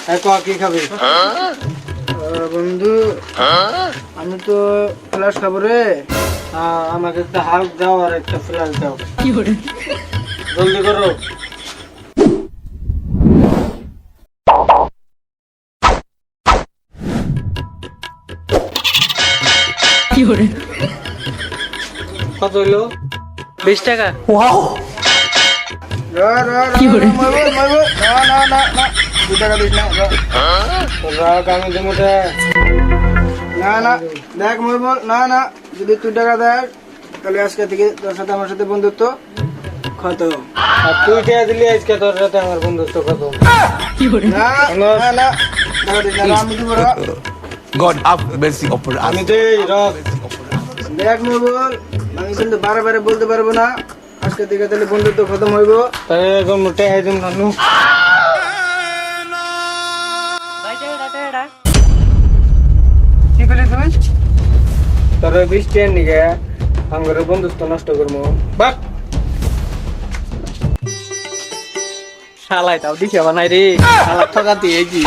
কি খাবি? বন্ধু আমি তো ফ্লাশ খাবো রে। আমাকে একটা হাল্ক দাও আর একটা ফ্লাশ দাও। জলদি করো। কত হইলো? 20 টাকা। কি করে? না 2 টাকা দিস না। রাগ আমি দেবো না দেখ মরবল না যদি 2 টাকা দেয় তাহলে আজকে থেকে তোর সাথে আমার সাথে বন্ধুত্ব খতম। আর তুই টাকা দিলি আজকে তোর সাথে আমার বন্ধুত্ব খতম। না টাকা দিস না, আমি দিব না। God have mercy upon us. আমি দেই রক। দেখ মরবল আমি কিন্তু বারে বলতে পারবো না আজকে থেকে তাহলে বন্ধুত্ব খতম হইব। তাহলে এখন মোটে আইদিম নানু। কি করলি তুমি? তোর 20 টাকা নিগে আমার বন্ধুত্ব নষ্ট করবো। বাক শালাই তাও দিছে বানাই রে। শালা ঠকাতি এই কি